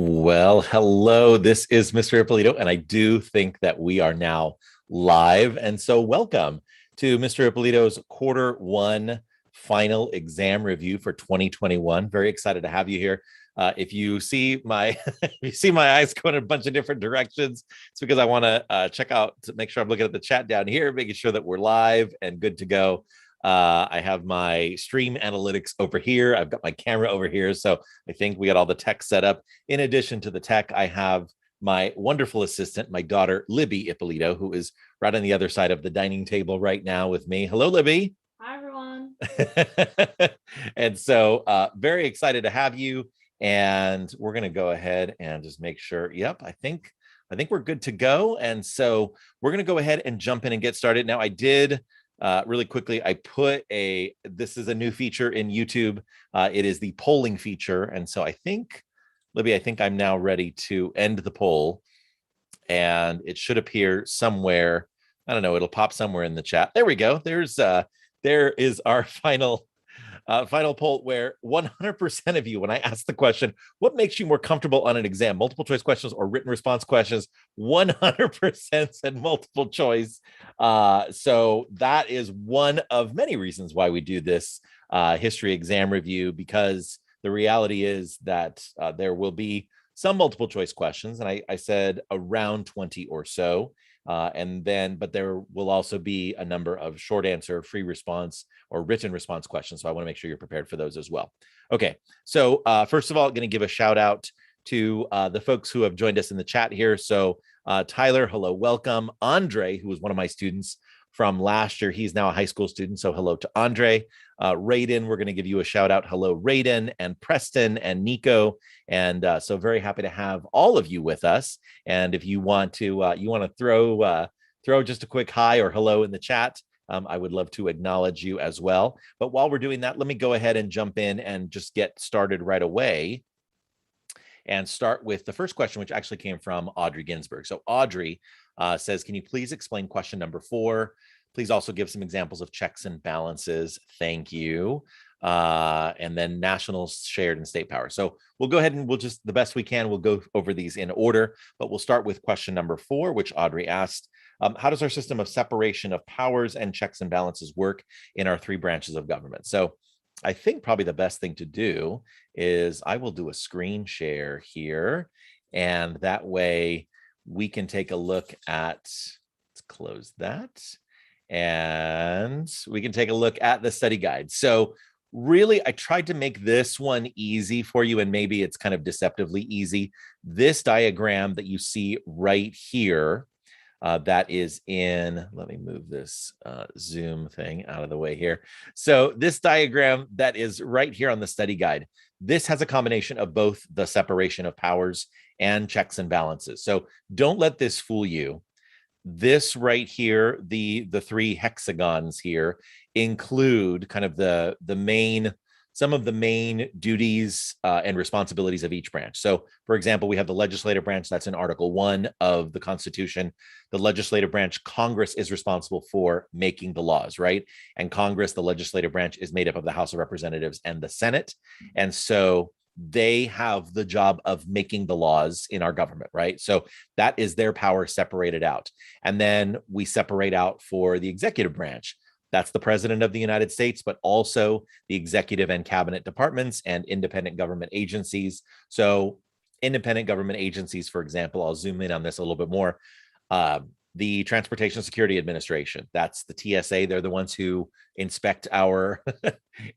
Well, hello. This is Mr. Ippolito, and I do think that we are now live. And so, welcome to Mr. Ippolito's quarter one final exam review for 2021. Very excited to have you here. If you see my if you see my eyes going in a bunch of different directions, it's because I want to check out to make sure I'm looking at the chat down here, making sure that we're live and good to go. I have my stream analytics over here. I've got my camera over here. So I think we got all the tech set up. In addition to the tech, I have my wonderful assistant, my daughter, Libby Ippolito, who is right on the other side of the dining table right now with me. Hello, Libby. Hi, everyone. And so very excited to have you. And we're going to go ahead and just make sure. Yep, I think we're good to go. And so we're going to go ahead and jump in and get started. Now, I did really quickly, this is a new feature in YouTube. It is the polling feature. And so Libby, I think I'm now ready to end the poll, and it should appear somewhere. I don't know. It'll pop somewhere in the chat. There we go. There is our final poll, where 100% of you, when I ask the question, what makes you more comfortable on an exam, multiple choice questions or written response questions, 100% said multiple choice. So that is one of many reasons why we do this history exam review, because the reality is that there will be some multiple choice questions, and I said around 20 or so. But there will also be a number of short answer, free response, or written response questions. So I want to make sure you're prepared for those as well. Okay, so first of all, going to give a shout out to the folks who have joined us in the chat here. So Tyler, hello, welcome. Andre, who was one of my students from last year, he's now a high school student. So hello to Andre. Raiden, we're going to give you a shout out. Hello, Raiden, and Preston, and Nico. And so very happy to have all of you with us. And if you want to throw just a quick hi or hello in the chat, I would love to acknowledge you as well. But while we're doing that, let me go ahead and jump in and just get started right away and start with the first question, which actually came from Audrey Ginsburg. So Audrey says, can you please explain question number 4? Please also give some examples of checks and balances. Thank you. And then national, shared, and state power. So we'll go ahead and we'll just, the best we can, we'll go over these in order, but we'll start with question number 4, which Audrey asked. How does our system of separation of powers and checks and balances work in our 3 branches of government? So I think probably the best thing to do is I will do a screen share here, and that way we can take a look at, let's close that, and we can take a look at the study guide. So really, I tried to make this one easy for you, and maybe it's kind of deceptively easy. This diagram that you see right here, that is in, let me move this Zoom thing out of the way here. So this diagram that is right here on the study guide, this has a combination of both the separation of powers and checks and balances. So don't let this fool you. This right here, the 3 hexagons here include kind of some of the main duties and responsibilities of each branch. So, for example, we have the legislative branch. That's in Article 1 of the Constitution. The legislative branch, Congress is responsible for making the laws, right? And Congress, the legislative branch, is made up of the House of Representatives and the Senate. And so they have the job of making the laws in our government, right? So that is their power separated out. And then we separate out for the executive branch. That's the president of the United States, but also the executive and cabinet departments and independent government agencies. So independent government agencies, for example, I'll zoom in on this a little bit more. The Transportation Security Administration, that's the TSA. They're the ones who inspect our,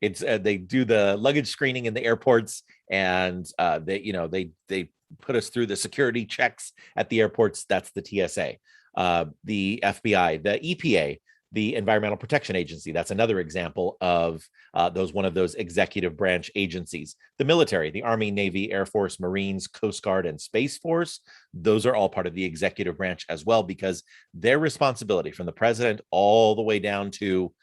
they do the luggage screening in the airports, and they put us through the security checks at the airports. That's the TSA. The FBI, the EPA, the Environmental Protection Agency. That's another example of one of those executive branch agencies. The military, the Army, Navy, Air Force, Marines, Coast Guard, and Space Force. Those are all part of the executive branch as well, because their responsibility from the president all the way down to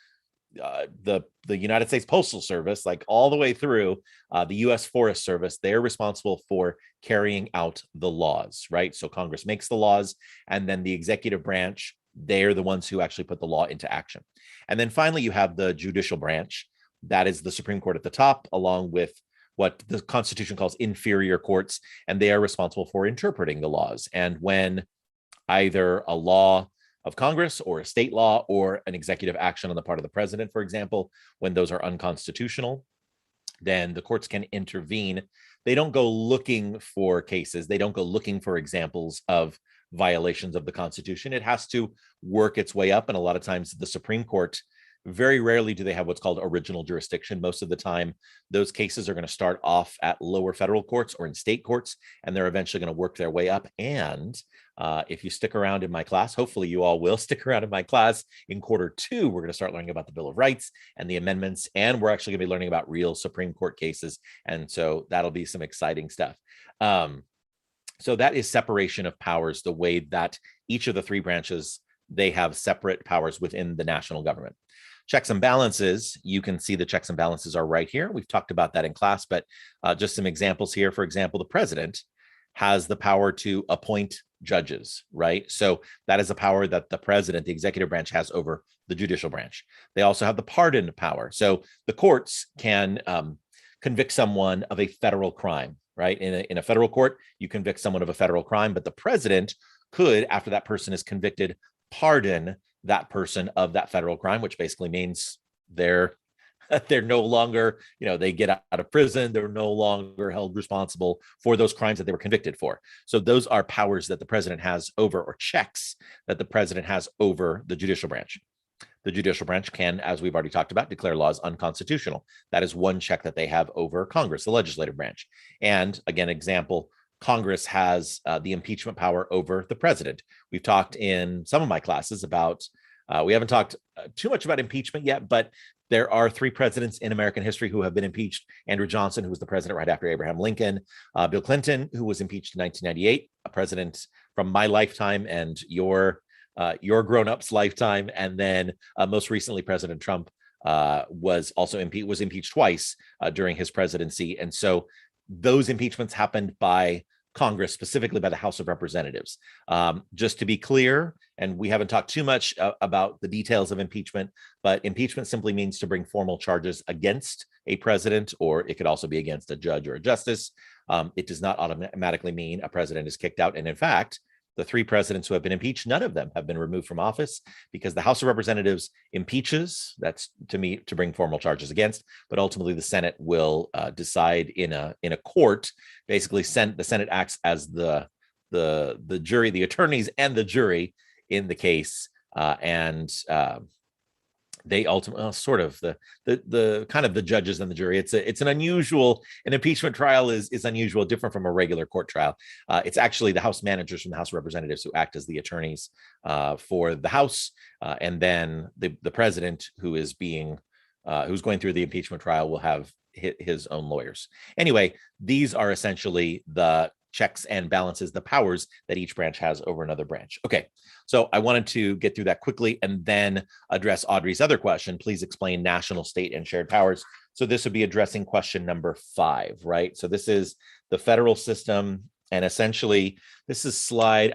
the United States Postal Service, like all the way through the U.S. Forest Service, they're responsible for carrying out the laws, right? So Congress makes the laws, and then the executive branch, they're the ones who actually put the law into action. And then finally, you have the judicial branch. That is the Supreme Court at the top, along with what the Constitution calls inferior courts, and they are responsible for interpreting the laws. And when either a law of Congress or a state law or an executive action on the part of the president, for example, when those are unconstitutional, then the courts can intervene. They don't go looking for cases. They don't go looking for examples of violations of the Constitution. It has to work its way up. And a lot of times the Supreme Court, very rarely do they have what's called original jurisdiction. Most of the time, those cases are going to start off at lower federal courts or in state courts, and they're eventually going to work their way up. And if you stick around in my class, hopefully you all will stick around in my class, in Q2, we're going to start learning about the Bill of Rights and the amendments, and we're actually going to be learning about real Supreme Court cases. And so that'll be some exciting stuff. So that is separation of powers, the way that each of the three branches, they have separate powers within the national government. Checks and balances, you can see the checks and balances are right here. We've talked about that in class, but just some examples here. For example, the president has the power to appoint judges, right? So that is a power that the president, the executive branch, has over the judicial branch. They also have the pardon power. So the courts can convict someone of a federal crime, right? In a federal court, you convict someone of a federal crime, but the president could, after that person is convicted, pardon that person of that federal crime, which basically means they're no longer, they get out of prison. They're no longer held responsible for those crimes that they were convicted for. So those are powers that the president has over, or checks that the president has over, the judicial branch. The judicial branch can, as we've already talked about, declare laws unconstitutional. That is one check that they have over Congress, the legislative branch. And again, example, Congress has the impeachment power over the president. We've talked in some of my classes about, we haven't talked too much about impeachment yet, but there are three presidents in American history who have been impeached. Andrew Johnson, who was the president right after Abraham Lincoln, Bill Clinton, who was impeached in 1998, a president from my lifetime and your grown-ups' lifetime, and then most recently, President Trump was also impeached twice during his presidency. And so those impeachments happened by Congress, specifically by the House of Representatives. Just to be clear, and we haven't talked too much about the details of impeachment, but impeachment simply means to bring formal charges against a president, or it could also be against a judge or a justice. It does not automatically mean a president is kicked out. And in fact, the three presidents who have been impeached, none of them have been removed from office, because the House of Representatives impeaches, that's to bring formal charges against, but ultimately the Senate will decide in a court. Basically, the Senate acts as the jury, the attorneys and the jury in the case, and they ultimately sort of the kind of the judges and the jury. It's an impeachment trial is unusual, different from a regular court trial. It's actually the House managers from the House of Representatives who act as the attorneys for the House, and then the president who's going through the impeachment trial will have his own lawyers. Anyway, these are essentially the checks and balances, the powers that each branch has over another branch. Okay, so I wanted to get through that quickly and then address Audrey's other question. Please explain national, state, and shared powers. So this would be addressing question number 5, right? So this is the federal system, and essentially this is slide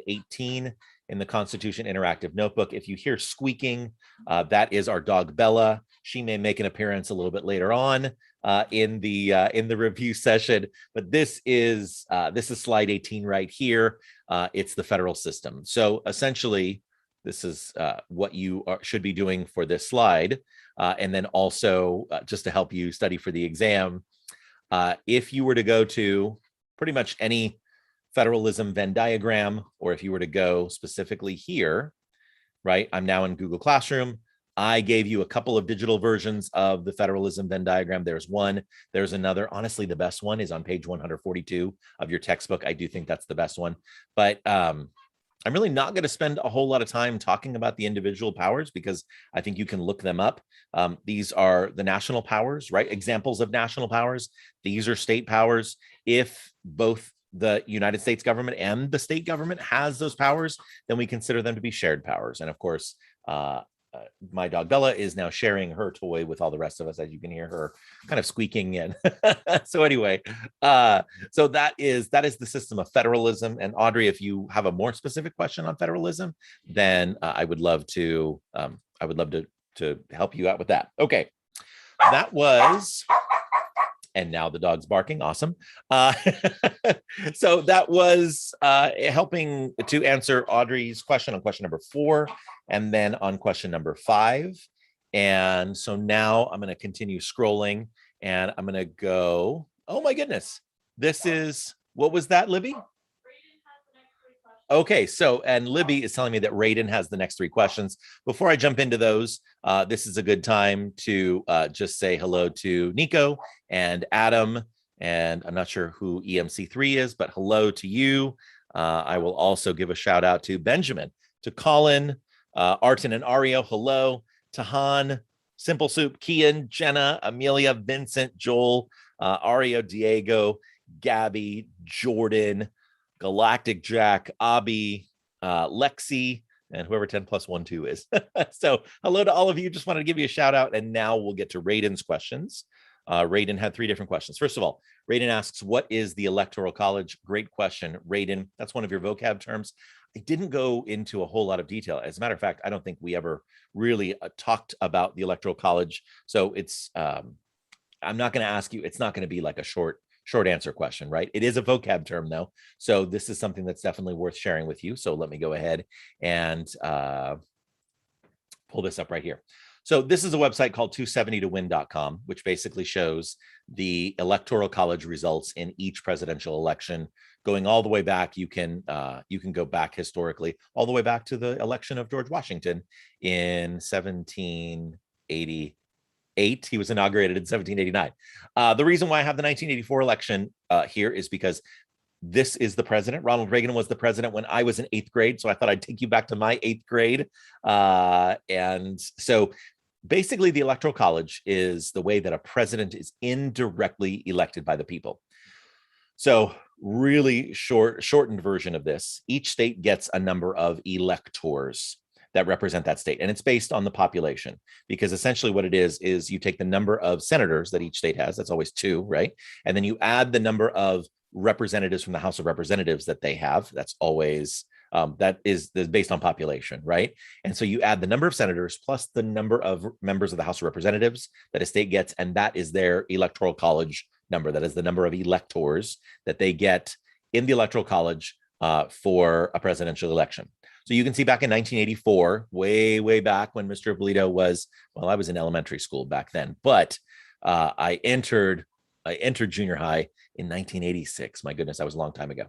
18 in the Constitution Interactive Notebook. If you hear squeaking, that is our dog Bella. She may make an appearance a little bit later on in the review session, but this is slide 18 right here. It's the federal system. So essentially, this is what you should be doing for this slide, and then also just to help you study for the exam. If you were to go to pretty much any federalism Venn diagram, or if you were to go specifically here, right? I'm now in Google Classroom. I gave you a couple of digital versions of the federalism Venn diagram. There's one, there's another. Honestly, the best one is on page 142 of your textbook. I do think that's the best one, but I'm really not going to spend a whole lot of time talking about the individual powers, because I think you can look them up. These are the national powers, right? Examples of national powers. These are state powers. If both the United States government and the state government has those powers, then we consider them to be shared powers. And of course, my dog Bella is now sharing her toy with all the rest of us, as you can hear her kind of squeaking in. So anyway, so that is the system of federalism. And Audrey, if you have a more specific question on federalism, then I would love to help you out with that. Okay, that was And now the dog's barking. Awesome. Uh, so that was helping to answer Audrey's question on question number 4, and then on question number 5. And so now I'm going to continue scrolling, and I'm going to go, oh my goodness, this is, what was that, Libby? Okay, so, and Libby is telling me that Raiden has the next 3 questions. Before I jump into those, this is a good time to just say hello to Nico and Adam, and I'm not sure who EMC3 is, but hello to you. I will also give a shout out to Benjamin, to Colin, Artin and Ario, hello, to Han, Simple Soup, Kian, Jenna, Amelia, Vincent, Joel, Ario, Diego, Gabby, Jordan, Galactic Jack, Abby, Lexi, and whoever 10 plus 1 2 is. So hello to all of you. Just wanted to give you a shout out. And now we'll get to Raiden's questions. Raiden had 3 different questions. First of all, Raiden asks, what is the Electoral College? Great question, Raiden. That's one of your vocab terms. I didn't go into a whole lot of detail. As a matter of fact, I don't think we ever really talked about the Electoral College. So it's, I'm not going to ask you, it's not going to be like a short answer question, right? It is a vocab term though. So this is something that's definitely worth sharing with you. So let me go ahead and pull this up right here. So this is a website called 270towin.com, which basically shows the Electoral College results in each presidential election, going all the way back. You can go back historically, all the way back to the election of George Washington in 1780. He was inaugurated in 1789. The reason why I have the 1984 election here is because this is the president. Ronald Reagan was the president when I was in 8th grade. So I thought I'd take you back to my 8th grade. And so basically the Electoral College is the way that a president is indirectly elected by the people. So really shortened version of this, each state gets a number of electors that represent that state. And it's based on the population, because essentially what it is you take the number of senators that each state has, that's always 2, right? And then you add the number of representatives from the House of Representatives that they have, that's always, that is based on population, right? And so you add the number of senators plus the number of members of the House of Representatives that a state gets, and that is their Electoral College number. That is the number of electors that they get in the Electoral College for a presidential election. So you can see back in 1984, way back when Mr. Ippolito was, well, I was in elementary school back then, but I entered junior high in 1986. My goodness, that was a long time ago.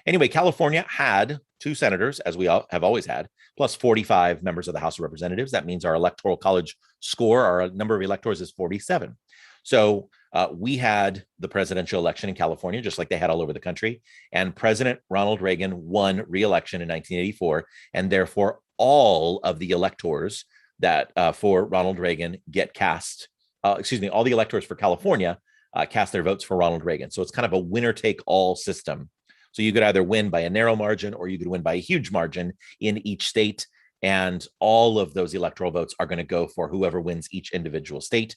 Anyway, California had 2 senators, as we have always had, plus 45 members of the House of Representatives. That means our Electoral College score, our number of electors, is 47. So we had the presidential election in California, just like they had all over the country. And President Ronald Reagan won re-election in 1984. And therefore, all of the electors that for Ronald Reagan get cast, all the electors for California cast their votes for Ronald Reagan. So it's kind of a winner-take-all system. So you could either win by a narrow margin or you could win by a huge margin in each state. And all of those electoral votes are going to go for whoever wins each individual state.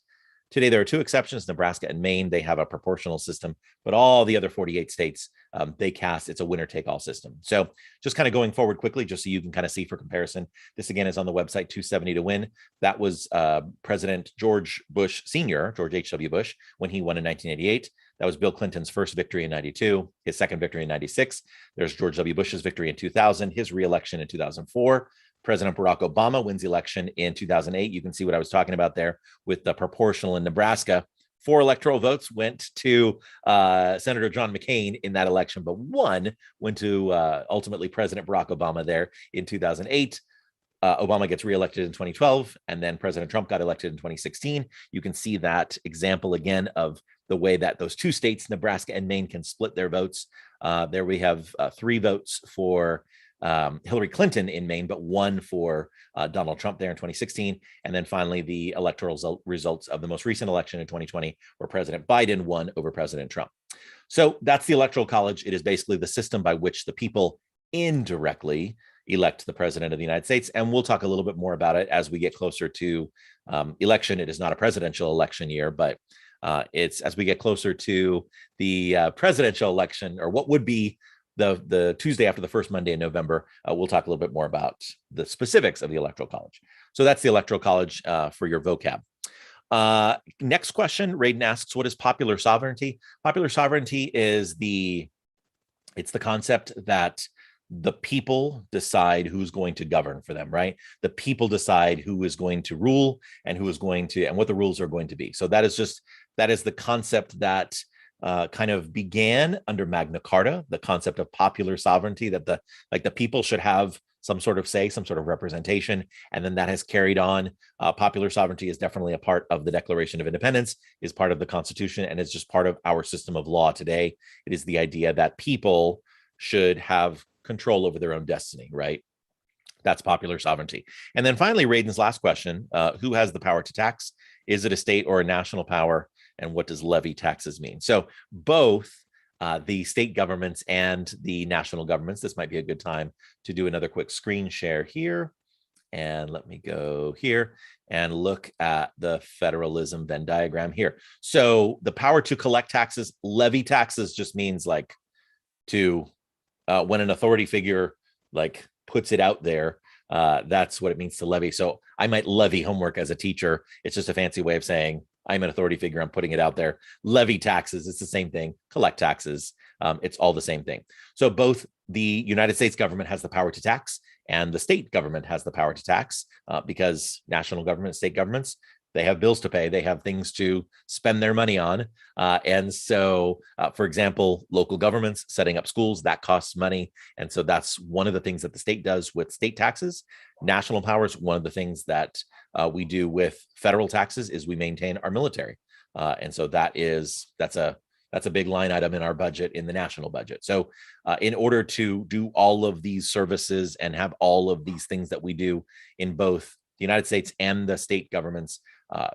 Today, there are 2 exceptions, Nebraska and Maine. They have a proportional system, but all the other 48 states, they cast, it's a winner-take-all system. So just kind of going forward quickly, just so you can kind of see for comparison, this again is on the website 270 to win. That was President George Bush Sr., George H.W. Bush, when he won in 1988. That was Bill Clinton's first victory in 92, his second victory in 96. There's George W. Bush's victory in 2000, his re-election in 2004. President Barack Obama wins the election in 2008. You can see what I was talking about there with the proportional in Nebraska. 4 electoral votes went to Senator John McCain in that election, but 1 went to ultimately President Barack Obama there in 2008. Obama gets reelected in 2012, and then President Trump got elected in 2016. You can see that example again of the way that those 2 states, Nebraska and Maine, can split their votes. There we have 3 votes for Hillary Clinton in Maine, but 1 for Donald Trump there in 2016. And then finally, the electoral results of the most recent election in 2020, where President Biden won over President Trump. So that's the Electoral College. It is basically the system by which the people indirectly elect the president of the United States. And we'll talk a little bit more about it as we get closer to election. It is not a presidential election year, but it's as we get closer to the presidential election, or what would be the Tuesday after the first Monday in November, we'll talk a little bit more about the specifics of the Electoral College. So that's the Electoral College for your vocab. Next question, Raiden asks, what is popular sovereignty? Popular sovereignty is it's the concept that the people decide who's going to govern for them, right? The people decide who is going to rule and who is going to, and what the rules are going to be. So that is the concept that kind of began under Magna Carta, the concept of popular sovereignty, that the people should have some sort of say, some sort of representation, and then that has carried on. Popular sovereignty is definitely a part of the Declaration of Independence, is part of the Constitution, and it's just part of our system of law today. It is the idea that people should have control over their own destiny, right? That's popular sovereignty. And then finally, Raiden's last question, who has the power to tax? Is it a state or a national power? And what does levy taxes mean? So both the state governments and the national governments, this might be a good time to do another quick screen share here. And let me go here and look at the federalism Venn diagram here. So the power to collect taxes, levy taxes just means like to, when an authority figure like puts it out there, that's what it means to levy. So I might levy homework as a teacher. It's just a fancy way of saying I'm an authority figure. I'm putting it out there. Levy taxes. It's the same thing. Collect taxes. It's all the same thing. So both the United States government has the power to tax and the state government has the power to tax because national government, state governments, they have bills to pay. They have things to spend their money on. And so, for example, local governments setting up schools, that costs money. And so that's one of the things that the state does with state taxes. National powers, one of the things that we do with federal taxes is we maintain our military. And so that's a big line item in our budget, in the national budget. So in order to do all of these services and have all of these things that we do in both the United States and the state governments,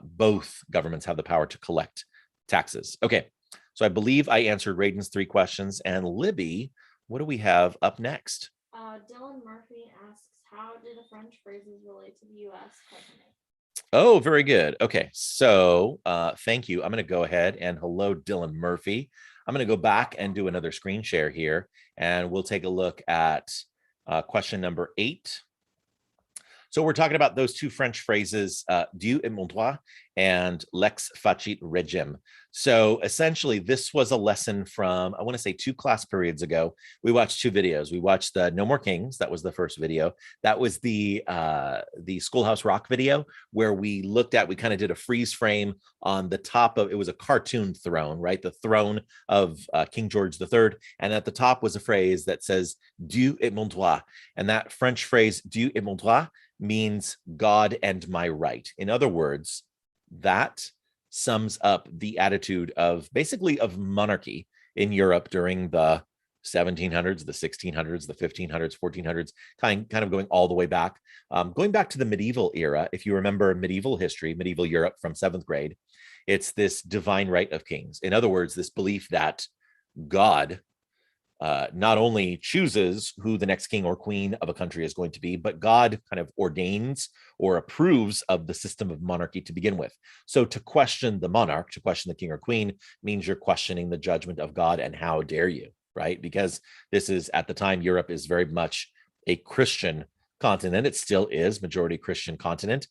both governments have the power to collect taxes. Okay, so I believe I answered Raiden's 3 questions. And Libby, what do we have up next? Dylan Murphy asks, how do the French phrases relate to the U.S. presently? Oh, very good. Okay, so thank you. I'm going to go ahead and hello, Dylan Murphy. I'm going to go back and do another screen share here, and we'll take a look at question number 8. So we're talking about those 2 French phrases, Dieu est mon droit and lex facit regime. So essentially, this was a lesson from, I want to say 2 class periods ago. We watched 2 videos. We watched the No More Kings. That was the first video. That was the Schoolhouse Rock video where we kind of did a freeze frame on the top of, it was a cartoon throne, right? The throne of King George III. And at the top was a phrase that says, Dieu est mon droit. And that French phrase, Dieu est mon droit, means God and my right. In other words, that sums up the attitude of basically of monarchy in Europe during the 1700s, the 1600s, the 1500s, 1400s, kind of going all the way back. Going back to the medieval era, if you remember medieval history, medieval Europe from 7th grade, it's this divine right of kings. In other words, this belief that God not only chooses who the next king or queen of a country is going to be, but God kind of ordains or approves of the system of monarchy to begin with. So to question the monarch, to question the king or queen, means you're questioning the judgment of God, and how dare you, right? Because this is, at the time, Europe is very much a Christian continent. It still is majority Christian continent.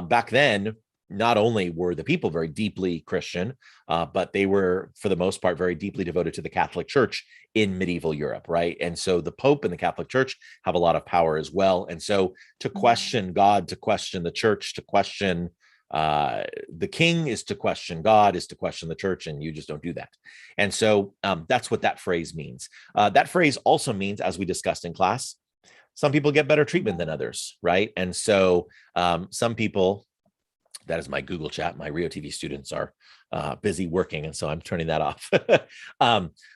Back then, not only were the people very deeply Christian, but they were, for the most part, very deeply devoted to the Catholic Church in medieval Europe, right? And so the Pope and the Catholic Church have a lot of power as well. And so to question God, to question the church, to question the king is to question God, is to question the church, and you just don't do that. And so that's what that phrase means. That phrase also means, as we discussed in class, some people get better treatment than others, right? And so some people, that is my Google chat. My Rio TV students are busy working, and so I'm turning that off.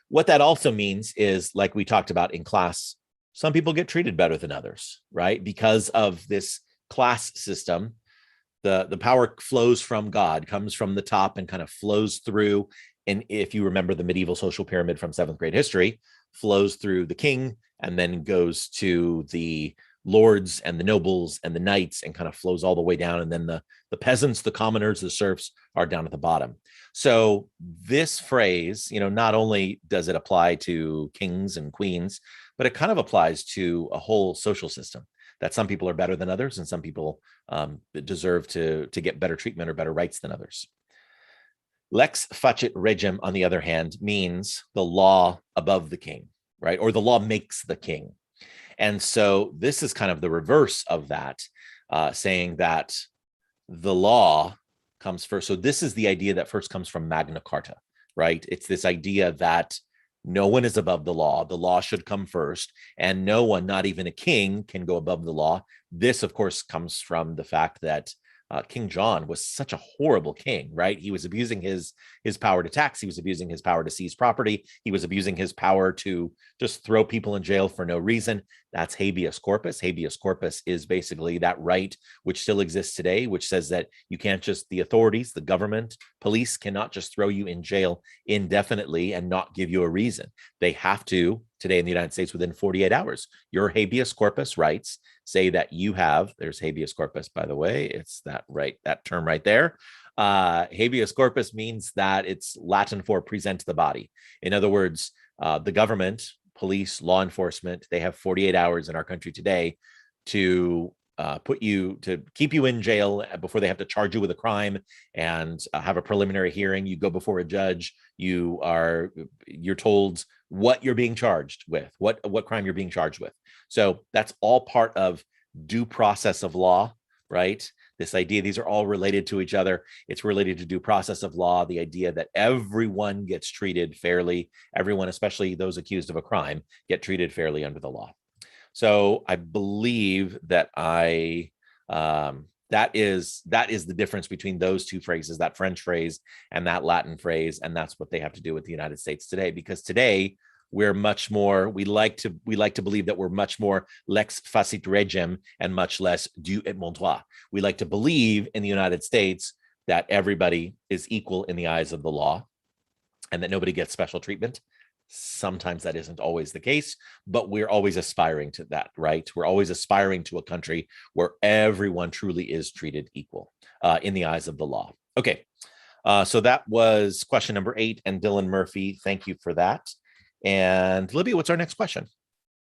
What that also means is, like we talked about in class, some people get treated better than others, right? Because of this class system, the power flows from God, comes from the top and kind of flows through. And if you remember the medieval social pyramid from 7th grade history, flows through the king and then goes to the lords and the nobles and the knights and kind of flows all the way down. And then the peasants, the commoners, the serfs are down at the bottom. So this phrase, not only does it apply to kings and queens, but it kind of applies to a whole social system. that some people are better than others, and some people deserve to get better treatment or better rights than others. Lex facit regem, on the other hand, means the law above the king, right? Or the law makes the king. And so this is kind of the reverse of that, saying that the law comes first. So this is the idea that first comes from Magna Carta, right? It's this idea that no one is above the law. The law should come first, and no one, not even a king, can go above the law. This, of course, comes from the fact that King John was such a horrible king, right? He was abusing his power to tax. He was abusing his power to seize property. He was abusing his power to just throw people in jail for no reason. That's habeas corpus. Habeas corpus is basically that right which still exists today, which says that you can't just, the authorities, the government, police cannot just throw you in jail indefinitely and not give you a reason. They have to, today in the United States, within 48 hours. Your habeas corpus rights say that you have, there's habeas corpus, by the way, it's that right, that term right there. Habeas corpus means that it's Latin for present the body. In other words, the government, police, law enforcement, they have 48 hours in our country today to keep you in jail before they have to charge you with a crime and have a preliminary hearing. You go before a judge, you're told what you're being charged with, what crime you're being charged with. So that's all part of due process of law, right? This idea, these are all related to each other. It's related to due process of law, the idea that everyone gets treated fairly, everyone, especially those accused of a crime, get treated fairly under the law. So I believe that that is the difference between those two phrases, that French phrase and that Latin phrase, and that's what they have to do with the United States today. Because today we're much more, we like to believe that we're much more lex facit regem and much less Dieu et mon droit. We like to believe in the United States that everybody is equal in the eyes of the law and that nobody gets special treatment. Sometimes that isn't always the case, but we're always aspiring to that, right? We're always aspiring to a country where everyone truly is treated equal in the eyes of the law. Okay, so that was question number 8, and Dylan Murphy, thank you for that. And Libby, what's our next question?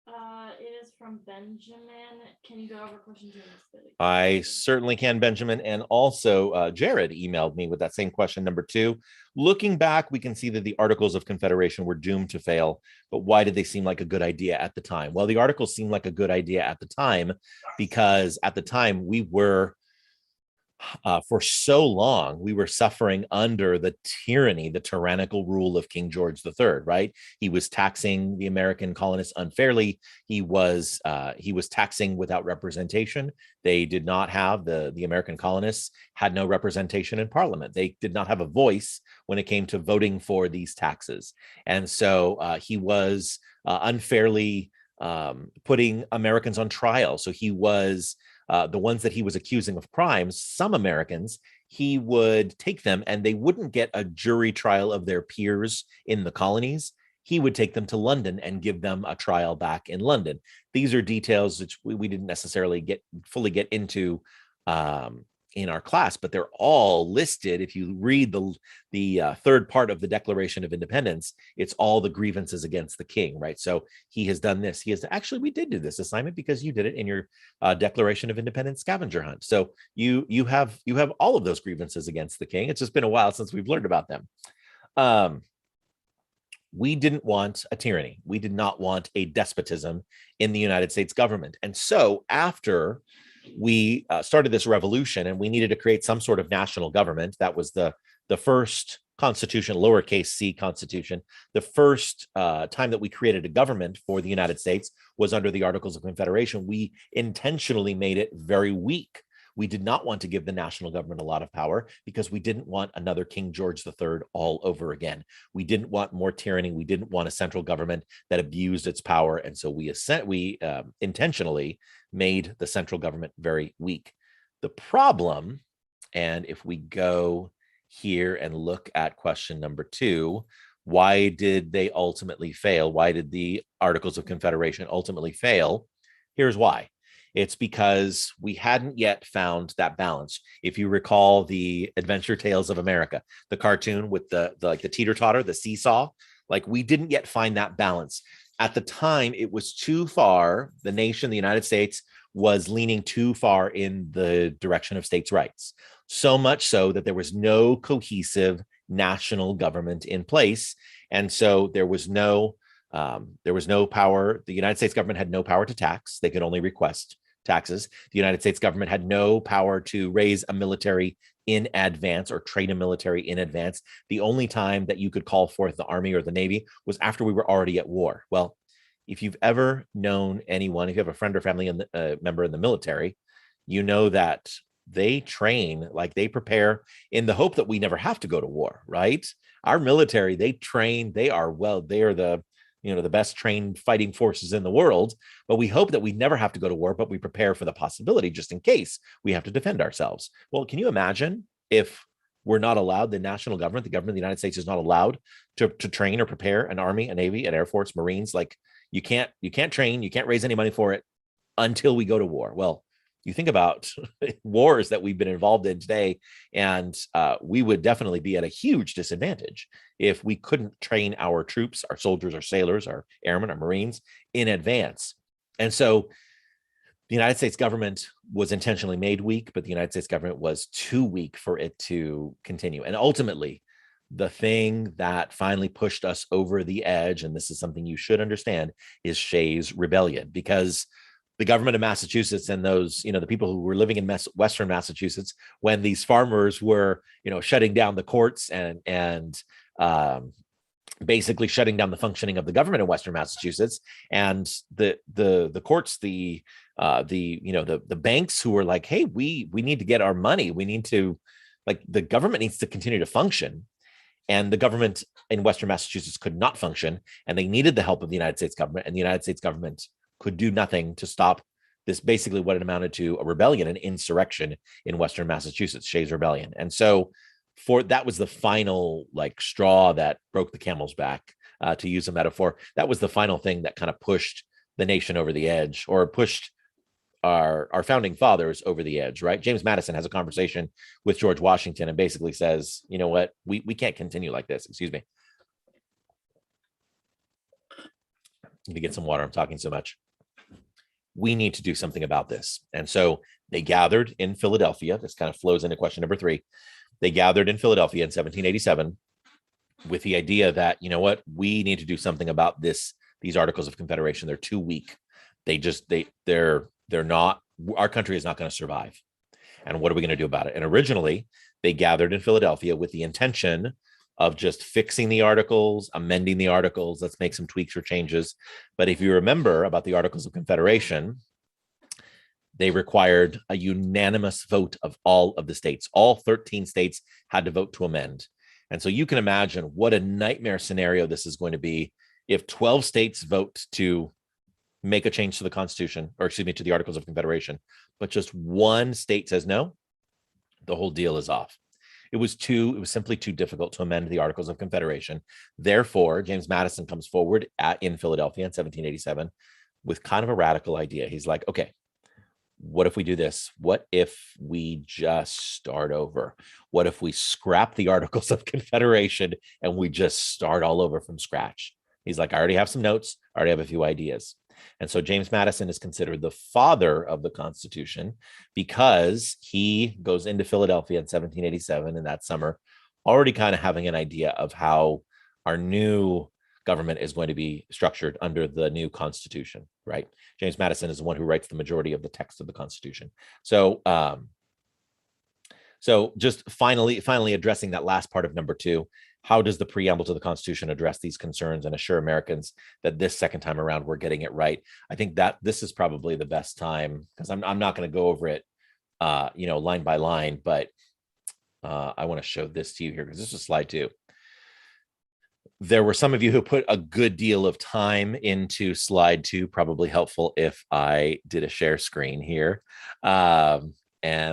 It is from Benjamin. Can you go over question 2? I certainly can, Benjamin. And also, Jared emailed me with that same question, number 2. Looking back, we can see that the Articles of Confederation were doomed to fail. But why did they seem like a good idea at the time? Well, the Articles seemed like a good idea at the time because at the time we were, for so long, we were suffering under the tyranny, the tyrannical rule of King George III, right? He was taxing the American colonists unfairly. He was taxing without representation. They did not have, the American colonists had no representation in Parliament. They did not have a voice when it came to voting for these taxes. And so he was unfairly putting Americans on trial. So he was, the ones that he was accusing of crimes, some Americans, he would take them and they wouldn't get a jury trial of their peers in the colonies. He would take them to London and give them a trial back in London. These are details which we didn't necessarily fully get into in our class, but they're all listed. If you read the third part of the Declaration of Independence, it's all the grievances against the king, right? So he has done this. Actually, we did do this assignment because you did it in your Declaration of Independence scavenger hunt. So you have all of those grievances against the king. It's just been a while since we've learned about them. We didn't want a tyranny. We did not want a despotism in the United States government. And so after we started this revolution and we needed to create some sort of national government, that was the first constitution, lowercase c constitution. The first time that we created a government for the United States was under the Articles of Confederation. We intentionally made it very weak. We did not want to give the national government a lot of power because we didn't want another King George III all over again. We didn't want more tyranny. We didn't want a central government that abused its power. And so we intentionally made the central government very weak. The problem, and if we go here and look at question number 2, why did they ultimately fail? Why did the Articles of Confederation ultimately fail? Here's why. It's because we hadn't yet found that balance. If you recall the Adventure Tales of America, the cartoon with the teeter-totter, the seesaw, like we didn't yet find that balance. At the time, it was too far. The nation, the United States, was leaning too far in the direction of states' rights. So much so that there was no cohesive national government in place. And so there was no power. The United States government had no power to tax. They could only request taxes. The United States government had no power to raise a military in advance or train a military in advance. The only time that you could call forth the Army or the Navy was after we were already at war. Well, if you've ever known anyone, if you have a friend or family member in the military, you know that they train, like they prepare in the hope that we never have to go to war, right? Our military, they train, they are the best trained fighting forces in the world, but we hope that we never have to go to war, but we prepare for the possibility just in case we have to defend ourselves. Well, can you imagine if we're not allowed, the national government, the government of the United States is not allowed to train or prepare an army, a navy, an air force, Marines? Like you can't train, you can't raise any money for it until we go to war. Well, you think about wars that we've been involved in today, and we would definitely be at a huge disadvantage if we couldn't train our troops, our soldiers, our sailors, our airmen, our Marines in advance. And so the United States government was intentionally made weak, but the United States government was too weak for it to continue. And ultimately, the thing that finally pushed us over the edge, and this is something you should understand, is Shays' Rebellion, because the government of Massachusetts and those, the people who were living in Western Massachusetts, when these farmers were, shutting down the courts and basically shutting down the functioning of the government in Western Massachusetts, and the courts, the banks who were like, hey, we need to get our money. We need to, like, the government needs to continue to function. And the government in Western Massachusetts could not function, and they needed the help of the United States government, and the United States government could do nothing to stop this, basically what it amounted to, a rebellion, an insurrection in Western Massachusetts, Shays' Rebellion. And so that was the final straw that broke the camel's back, to use a metaphor. That was the final thing that kind of pushed the nation over the edge, or pushed our founding fathers over the edge, right? James Madison has a conversation with George Washington and basically says, you know what, we can't continue like this. Excuse me. Need to get some water. I'm talking so much. We need to do something about this. And so they gathered in Philadelphia. This kind of flows into question number 3. They gathered in Philadelphia in 1787 with the idea that, you know what, we need to do something about these Articles of Confederation. They're too weak. They're not, our country is not going to survive. And what are we going to do about it? And originally they gathered in Philadelphia with the intention of just fixing the articles, amending the articles. Let's make some tweaks or changes. But if you remember about the Articles of Confederation, they required a unanimous vote of all of the states. All 13 states had to vote to amend. And so you can imagine what a nightmare scenario this is going to be if 12 states vote to make a change to the Constitution, or excuse me, to the Articles of Confederation, but just one state says no, the whole deal is off. It was simply too difficult to amend the Articles of Confederation. Therefore, James Madison comes forward in Philadelphia in 1787 with kind of a radical idea. He's like, okay, what if we do this? What if we just start over? What if we scrap the Articles of Confederation and we just start all over from scratch? He's like, I already have some notes. I already have a few ideas. And so James Madison is considered the father of the Constitution because he goes into Philadelphia in 1787 in that summer, already kind of having an idea of how our new government is going to be structured under the new Constitution, right? James Madison is the one who writes the majority of the text of the Constitution. So just finally addressing that last part of number 2, how does the preamble to the Constitution address these concerns and assure Americans that this second time around we're getting it right? I think that this is probably the best time, because I'm not going to go over it, line by line, but I want to show this to you here because this is slide 2. There were some of you who put a good deal of time into slide 2. Probably helpful if I did a share screen here. And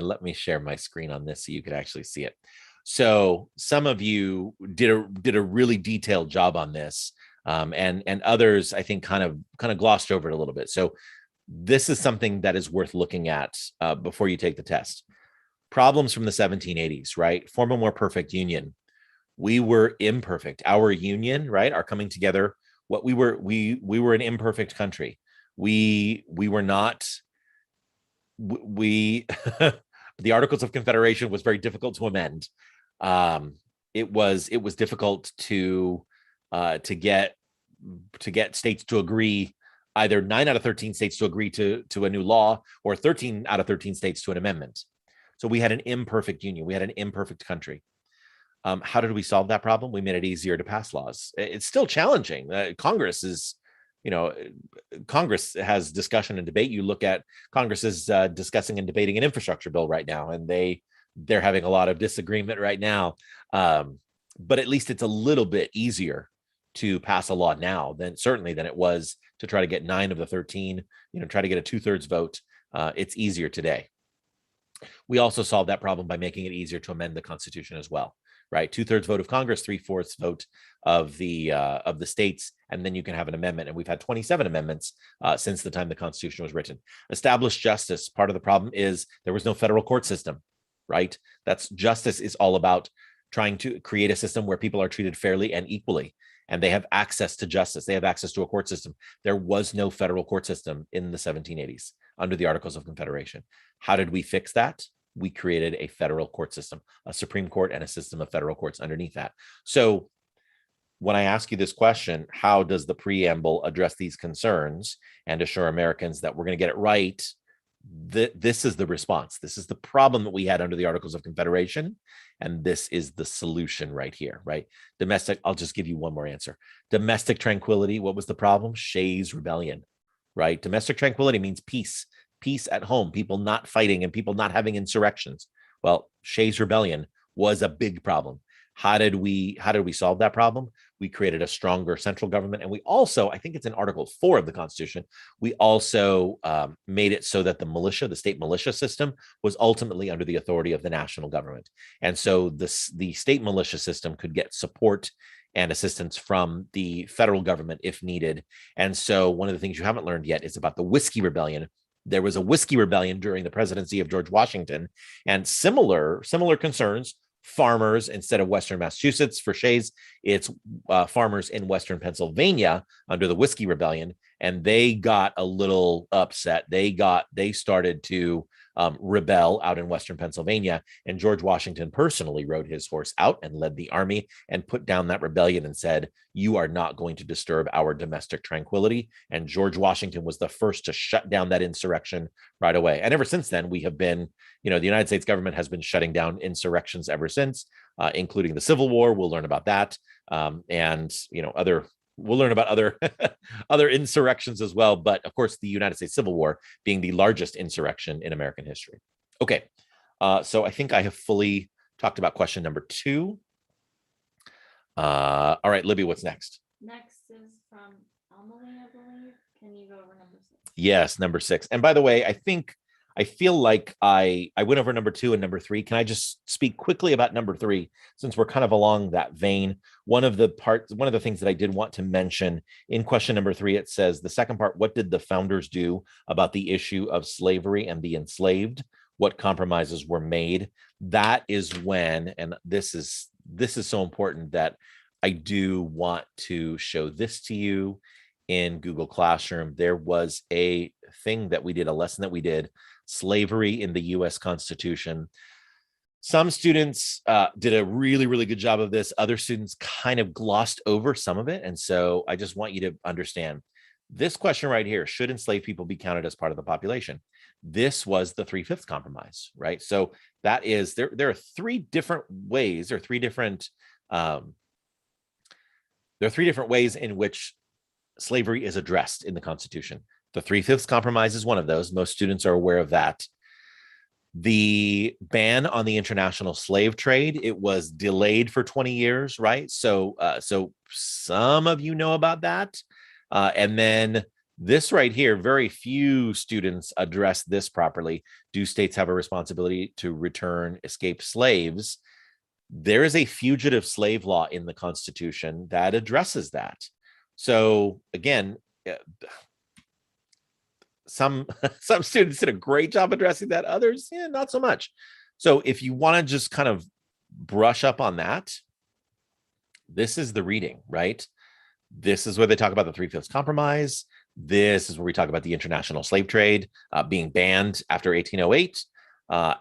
let me share my screen on this so you could actually see it. So some of you did a really detailed job on this, and others, I think, kind of glossed over it a little bit. So this is something that is worth looking at before you take the test. Problems from the 1780s, right? Form a more perfect union. We were imperfect. Our union, right? Our coming together. We were an imperfect country. We were not we the Articles of Confederation was very difficult to amend. It was difficult to get states to agree, either 9 out of 13 states to agree to a new law, or 13 out of 13 states to an amendment. So we had an imperfect union. We had an imperfect country. How did we solve that problem? We made it easier to pass laws. It's still challenging. Congress is, Congress has discussion and debate. You look at Congress is discussing and debating an infrastructure bill right now, and they're having a lot of disagreement right now. But at least it's a little bit easier to pass a law now than it was to try to get 9 of the 13, try to get a 2/3 vote. It's easier today. We also solved that problem by making it easier to amend the Constitution as well, right? 2/3 vote of Congress, 3/4 vote of the states, and then you can have an amendment. And we've had 27 amendments since the time the Constitution was written. Established justice. Part of the problem is there was no federal court system, right? That's justice is all about trying to create a system where people are treated fairly and equally, and they have access to justice. They have access to a court system. There was no federal court system in the 1780s under the Articles of Confederation. How did we fix that? We created a federal court system, a Supreme Court, and a system of federal courts underneath that. So when I ask you this question, how does the preamble address these concerns and assure Americans that we're going to get it right? This is the response. This is the problem that we had under the Articles of Confederation, and this is the solution right here, right? Domestic, I'll just give you one more answer. Domestic tranquility, what was the problem? Shays Rebellion, right? Domestic tranquility means peace at home, people not fighting and people not having insurrections. Well, Shays Rebellion was a big problem. How did we solve that problem? We created a stronger central government. And we also, I think it's in Article 4 of the Constitution, we also made it so that the state militia system was ultimately under the authority of the national government. And so the state militia system could get support and assistance from the federal government if needed. And so one of the things you haven't learned yet is about the Whiskey Rebellion. There was a Whiskey Rebellion during the presidency of George Washington, and similar concerns. Farmers, instead of Western Massachusetts for Shays, it's farmers in Western Pennsylvania under the Whiskey Rebellion, and they got a little upset. They started to rebel out in Western Pennsylvania, and George Washington personally rode his horse out and led the army and put down that rebellion and said, "You are not going to disturb our domestic tranquility." And George Washington was the first to shut down that insurrection right away. And ever since then, we have been, the United States government has been shutting down insurrections ever since, including the Civil War. We'll learn about that, and we'll learn about other other insurrections as well. But of course, the United States Civil War being the largest insurrection in American history. Okay, so I think I have fully talked about question number 2. All right, Libby, what's next? Next is from Emily, I believe. Can you go over number 6? Yes, number 6. And by the way, I feel like I went over number 2 and number 3. Can I just speak quickly about number 3, since we're kind of along that vein? One of the things that I did want to mention in question number 3, it says the second part, what did the founders do about the issue of slavery and the enslaved? What compromises were made? That is when, and this is so important that I do want to show this to you in Google Classroom. There was a lesson that we did, slavery in the U.S. Constitution. Some students did a really, really good job of this. Other students kind of glossed over some of it. And so I just want you to understand this question right here: should enslaved people be counted as part of the population? This was the 3/5 compromise, right? So that is, there are 3 different ways, or 3 different, there are 3 different ways in which slavery is addressed in the Constitution. The 3/5 compromise is one of those. Most students are aware of that. The ban on the international slave trade, it was delayed for 20 years, right? So some of you know about that. And then this right here, very few students address this properly. Do states have a responsibility to return escaped slaves? There is a fugitive slave law in the Constitution that addresses that. So again, some students did a great job addressing that. Others, not so much. So if you want to just kind of brush up on that, this is the reading, right? This is where they talk about the 3/5 compromise. This is where we talk about the international slave trade being banned after 1808.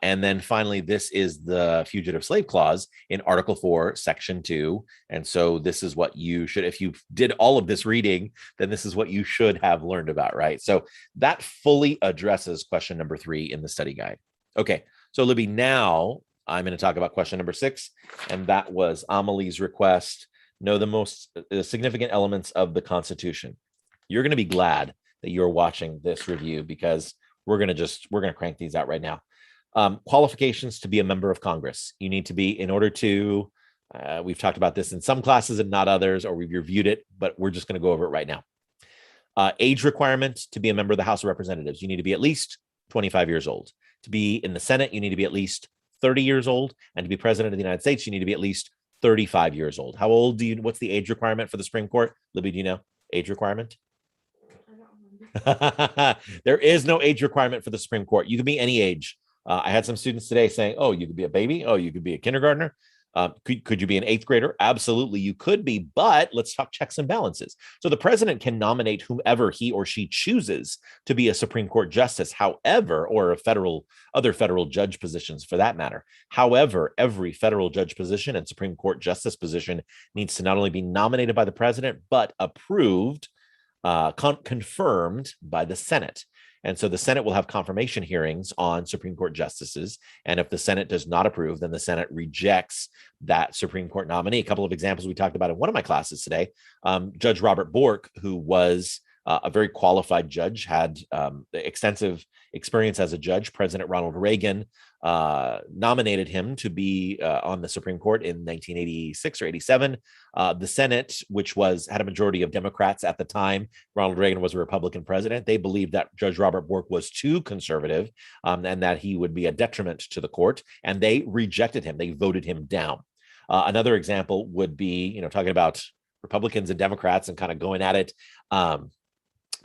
And then finally, this is the fugitive slave clause in Article 4, Section 2. And so this is what you should, if you did all of this reading, then this is what you should have learned about, right? So that fully addresses question number 3 in the study guide. Okay, so Libby, now I'm going to talk about question number 6, and that was Amelie's request. Know the most significant elements of the Constitution. You're going to be glad that you're watching this review, because we're going to crank these out right now. Qualifications to be a member of Congress. You need to be, in order to, we've talked about this in some classes and not others, or we've reviewed it, but we're just going to go over it right now. Age requirement to be a member of the House of Representatives. You need to be at least 25 years old. To be in the Senate, you need to be at least 30 years old. And to be president of the United States, you need to be at least 35 years old. How old do you, what's the age requirement for the Supreme Court? Libby, do you know age requirement? There is no age requirement for the Supreme Court. You can be any age. I had some students today saying, oh, you could be a baby. Oh, you could be a kindergartner. Could you be an 8th grader? Absolutely, you could be, but let's talk checks and balances. So the president can nominate whomever he or she chooses to be a Supreme Court justice, however, or other federal judge positions for that matter. However, every federal judge position and Supreme Court justice position needs to not only be nominated by the president, but approved, confirmed by the Senate. And so the Senate will have confirmation hearings on Supreme Court justices. And if the Senate does not approve, then the Senate rejects that Supreme Court nominee. A couple of examples we talked about in one of my classes today. Judge Robert Bork, who was a very qualified judge, had extensive experience as a judge. President Ronald Reagan nominated him to be on the Supreme Court in 1986 or 87. The Senate, which had a majority of Democrats at the time, Ronald Reagan was a Republican president. They believed that Judge Robert Bork was too conservative and that he would be a detriment to the court, and they rejected him. They voted him down. Another example would be, talking about Republicans and Democrats and kind of going at it.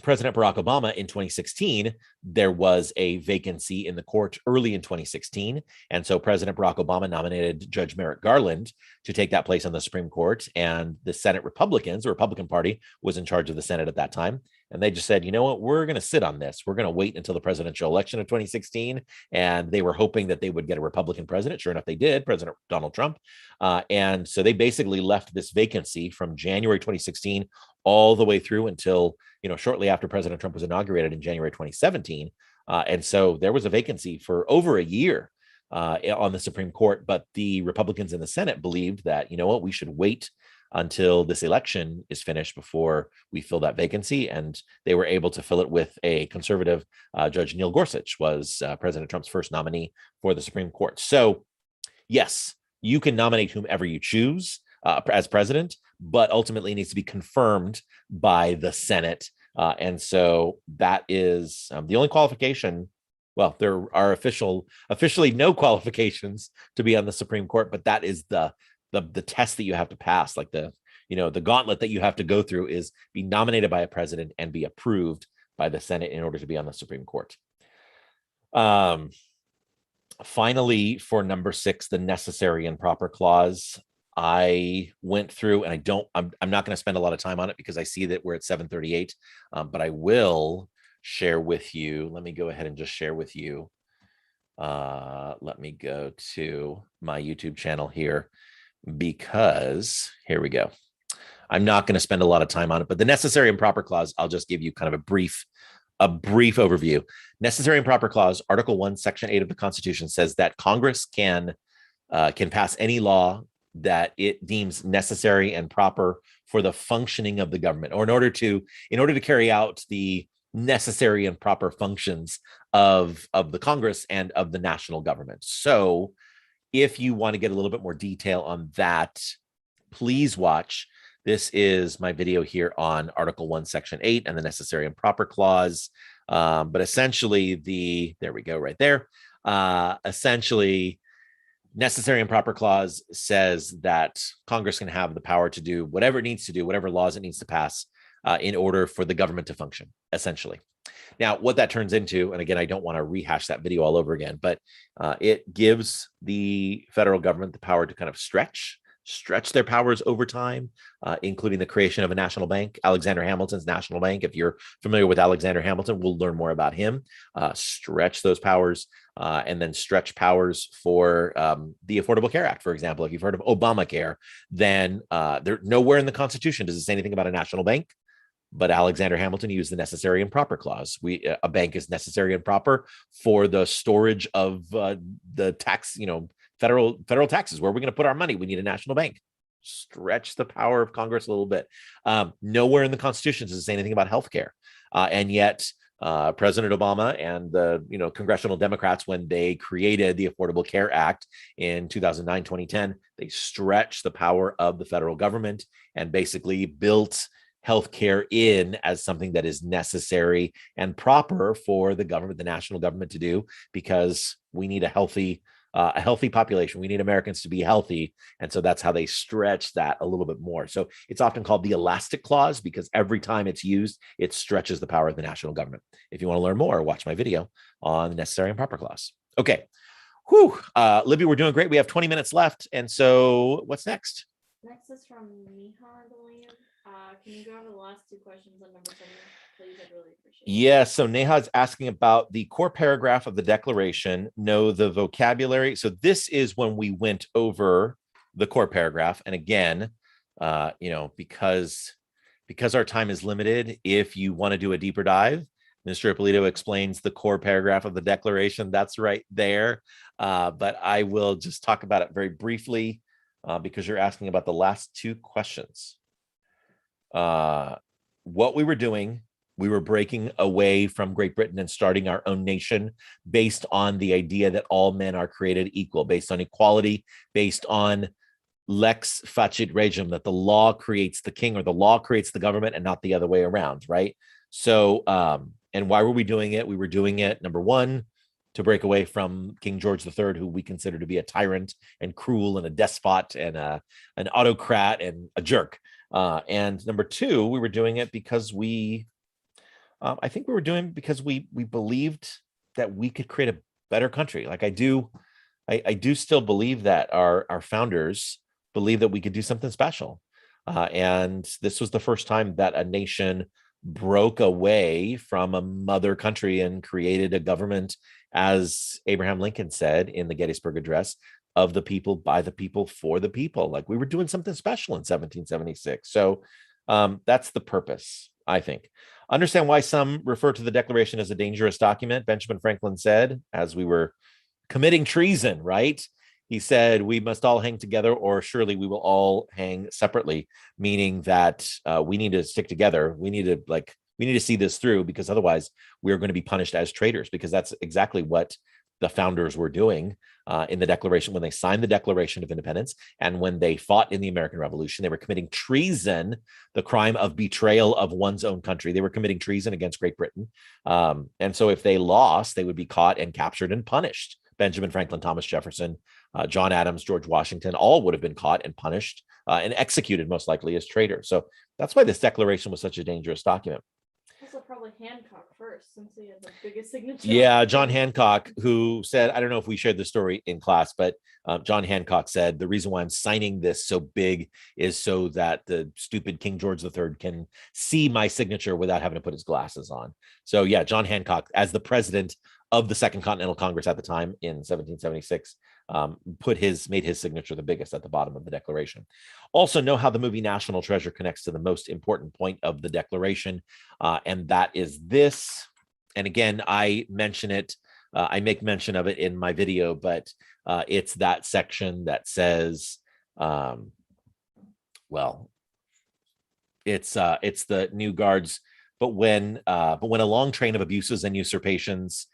President Barack Obama in 2016, there was a vacancy in the court early in 2016. And so President Barack Obama nominated Judge Merrick Garland to take that place on the Supreme Court. And the Senate Republicans, the Republican Party, was in charge of the Senate at that time. And they just said, you know what, we're going to sit on this. We're going to wait until the presidential election of 2016. And they were hoping that they would get a Republican president. Sure enough, they did, President Donald Trump. And so they basically left this vacancy from January 2016 all the way through until, shortly after President Trump was inaugurated in January 2017. And so there was a vacancy for over a year on the Supreme Court. But the Republicans in the Senate believed that, we should wait until this election is finished before we fill that vacancy. And they were able to fill it with a conservative Judge Neil Gorsuch, was President Trump's first nominee for the Supreme Court. So yes, you can nominate whomever you choose as president, but ultimately it needs to be confirmed by the Senate. And so that is the only qualification. Well, there are officially no qualifications to be on the Supreme Court, but that is the test that you have to pass. Like the gauntlet that you have to go through is be nominated by a president and be approved by the Senate in order to be on the Supreme Court. Finally, for number 6, the necessary and proper clause. I went through, and I'm not going to spend a lot of time on it because I see that we're at 7:38, but I will share with you. Let me go ahead and just share with you. Let me go to my YouTube channel here, because here we go. I'm not going to spend a lot of time on it, but the necessary and proper clause, I'll just give you kind of a brief overview. Necessary and proper clause, Article 1, Section 8 of the Constitution says that Congress can pass any law that it deems necessary and proper for the functioning of the government, or in order to carry out the necessary and proper functions of the Congress and of the national government. So if you want to get a little bit more detail on that, please watch. This is my video here on Article 1, Section 8 and the necessary and proper clause. But essentially there we go right there. Essentially, necessary and proper clause says that Congress can have the power to do whatever it needs to do, whatever laws it needs to pass in order for the government to function, essentially. Now, what that turns into, and again, I don't want to rehash that video all over again, but it gives the federal government the power to kind of stretch stretch their powers over time, including the creation of a national bank, Alexander Hamilton's national bank. If you're familiar with Alexander Hamilton, we'll learn more about him. Stretch those powers, and then stretch powers for the Affordable Care Act, for example. If you've heard of Obamacare, then there nowhere in the Constitution does it say anything about a national bank. But Alexander Hamilton used the necessary and proper clause. A bank is necessary and proper for the storage of the tax, federal taxes. Where are we going to put our money? We need a national bank. Stretch the power of Congress a little bit. Nowhere in the Constitution does it say anything about healthcare, and yet President Obama and the congressional Democrats, when they created the Affordable Care Act in 2009, 2010, they stretched the power of the federal government and basically built healthcare in as something that is necessary and proper for the government, the national government, to do, because we need a healthy population. We need Americans to be healthy. And so that's how they stretch that a little bit more. So it's often called the elastic clause, because every time it's used, it stretches the power of the national government. If you want to learn more, watch my video on the necessary and proper clause. Okay. Whew. Libby, we're doing great. We have 20 minutes left. And so what's next? Next is from Miha, I believe. Can you go over the last two questions on number 7, please? I'd really appreciate it. Yeah, so Neha's asking about the core paragraph of the Declaration. Know the vocabulary. So this is when we went over the core paragraph. And again, because our time is limited, if you want to do a deeper dive, Mr. Ippolito explains the core paragraph of the Declaration. That's right there. But I will just talk about it very briefly because you're asking about the last two questions. What we were doing, we were breaking away from Great Britain and starting our own nation based on the idea that all men are created equal, based on equality, based on lex facit regum, that the law creates the king or the law creates the government and not the other way around, right? So, and why were we doing it? We were doing it, number one, to break away from King George III, who we consider to be a tyrant and cruel and a despot and an autocrat and a jerk. And number two, we were doing it because I think we were doing because we believed that we could create a better country. Like I do still believe that our founders believed that we could do something special. And this was the first time that a nation broke away from a mother country and created a government, as Abraham Lincoln said in the Gettysburg Address, of the people, by the people, for the people. Like we were doing something special in 1776. So that's the purpose, I think. Understand why some refer to the Declaration as a dangerous document. Benjamin Franklin said, as we were committing treason, right? He said, we must all hang together or surely we will all hang separately, meaning that we need to stick together. We need to see this through, because otherwise we're going to be punished as traitors, because that's exactly what the founders were doing in the Declaration. When they signed the Declaration of Independence and when they fought in the American Revolution, they were committing treason, the crime of betrayal of one's own country. They were committing treason against Great Britain. And so if they lost, they would be caught and captured and punished. Benjamin Franklin, Thomas Jefferson, John Adams, George Washington, all would have been caught and punished and executed most likely as traitors. So that's why this Declaration was such a dangerous document. Also, probably Hancock first, since he had the biggest signature. Yeah, John Hancock, who said, I don't know if we shared the story in class, but John Hancock said, the reason why I'm signing this so big is so that the stupid King George III can see my signature without having to put his glasses on. So yeah, John Hancock, as the president of the Second Continental Congress at the time in 1776, made his signature the biggest at the bottom of the Declaration. Also know how the movie National Treasure connects to the most important point of the Declaration, and that is this. And again, I mention it, I make mention of it in my video, but it's that section that says, it's the new guards, but when a long train of abuses and usurpations,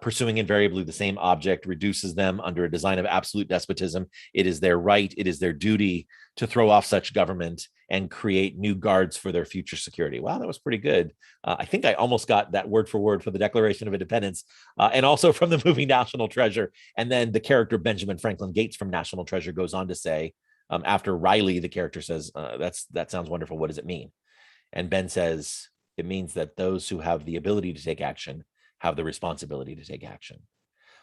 pursuing invariably the same object, reduces them under a design of absolute despotism, it is their right, it is their duty to throw off such government and create new guards for their future security. Wow, that was pretty good. I think I almost got that word for word for the Declaration of Independence, and also from the movie National Treasure. And then the character Benjamin Franklin Gates from National Treasure goes on to say, after Riley, the character says, that sounds wonderful. What does it mean? And Ben says, it means that those who have the ability to take action have the responsibility to take action.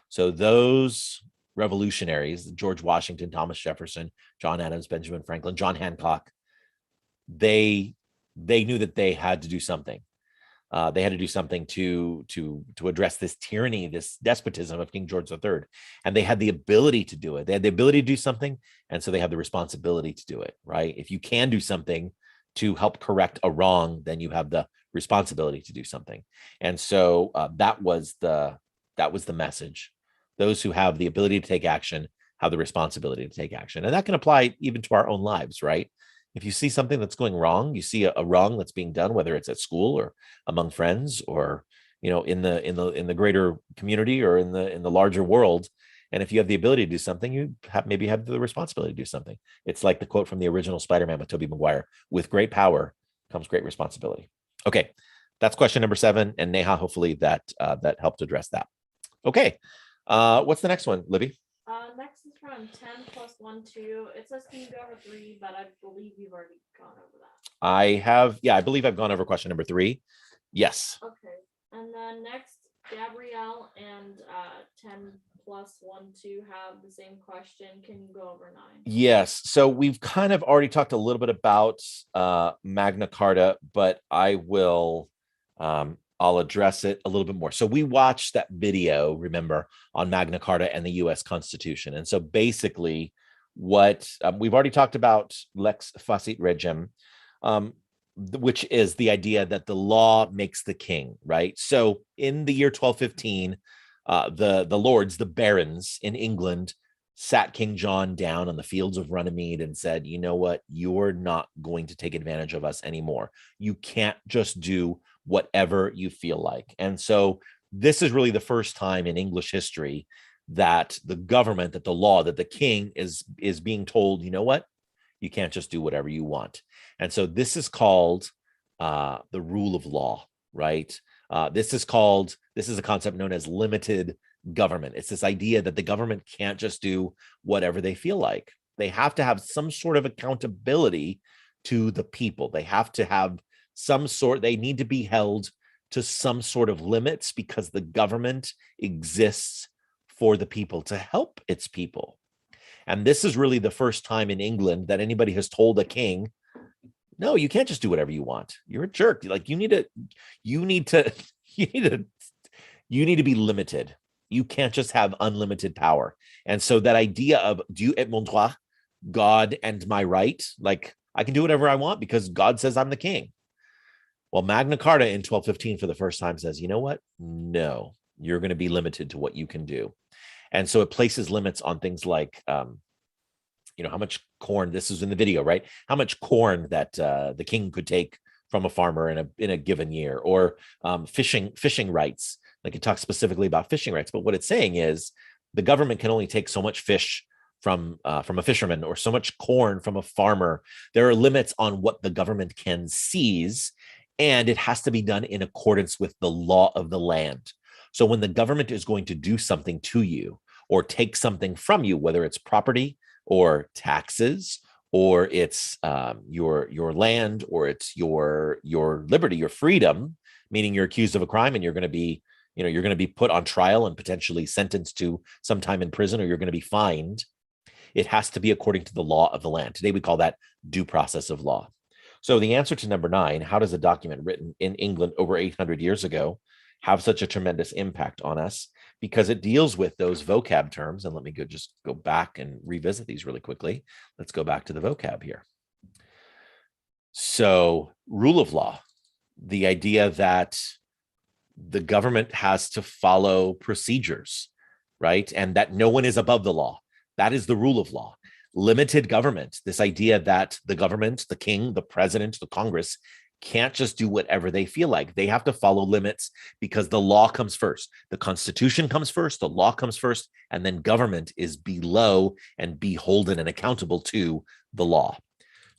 So those revolutionaries, George Washington, Thomas Jefferson, John Adams, Benjamin Franklin, John Hancock, they knew that they had to do something. They had to do something to address this tyranny, this despotism of King George III, and they had the ability to do it. They had the ability to do something, and so they have the responsibility to do it. Right? If you can do something to help correct a wrong, then you have the responsibility to do something. And so that was the message. Those who have the ability to take action have the responsibility to take action, and that can apply even to our own lives, right? If you see something that's going wrong, you see a wrong that's being done, whether it's at school or among friends, or in the greater community or in the larger world, and if you have the ability to do something, you maybe have the responsibility to do something. It's like the quote from the original Spider-Man with Tobey Maguire: "With great power comes great responsibility." Okay, that's question number 7, and Neha, hopefully that helped address that. Okay, what's the next one, Libby? Next is from 10 plus 1, 2. It says, can you go over 3, but I believe you've already gone over that. I have, yeah, I believe I've gone over question number 3. Yes. Okay. And then next, Gabrielle and 10 plus 1, 2 have the same question. Can you go over 9? Yes. So we've kind of already talked a little bit about Magna Carta, but I will I'll address it a little bit more. So we watched that video, remember, on Magna Carta and the U.S. Constitution. And so basically what we've already talked about lex facit regem, which is the idea that the law makes the king, right? So in the year 1215, the lords, the barons in England, sat King John down on the fields of Runnymede and said, you know what, you're not going to take advantage of us anymore. You can't just do whatever you feel like. And so this is really the first time in English history that the government, that the law, that the king is being told, you know what, you can't just do whatever you want. And so this is called the rule of law, right? This is a concept known as limited government. It's this idea that the government can't just do whatever they feel like. They have to have some sort of accountability to the people. They have to have they need to be held to some sort of limits, because the government exists for the people, to help its people. And this is really the first time in England that anybody has told a king, no, you can't just do whatever you want. You're a jerk. Like you need to be limited. You can't just have unlimited power. And so that idea of Dieu et mon droit, God and my right, like I can do whatever I want because God says I'm the king. Well, Magna Carta in 1215 for the first time says, you know what? No, you're going to be limited to what you can do. And so it places limits on things like, how much corn, this is in the video, right? How much corn that the king could take from a farmer in a given year, or fishing rights. Like it talks specifically about fishing rights, but what it's saying is the government can only take so much fish from a fisherman, or so much corn from a farmer. There are limits on what the government can seize, and it has to be done in accordance with the law of the land. So when the government is going to do something to you or take something from you, whether it's property or taxes, or it's your land, or it's your liberty, your freedom, meaning you're accused of a crime and you're going to be put on trial and potentially sentenced to some time in prison, or you're going to be fined. It has to be according to the law of the land. Today we call that due process of law. So the answer to number 9, how does a document written in England over 800 years ago have such a tremendous impact on us? Because it deals with those vocab terms. And let me just go back and revisit these really quickly. Let's go back to the vocab here. So rule of law, the idea that the government has to follow procedures, right? And that no one is above the law. That is the rule of law. Limited government, this idea that the government, the king, the president, the Congress can't just do whatever they feel like. They have to follow limits, because the law comes first. The Constitution comes first, the law comes first, and then government is below and beholden and accountable to the law.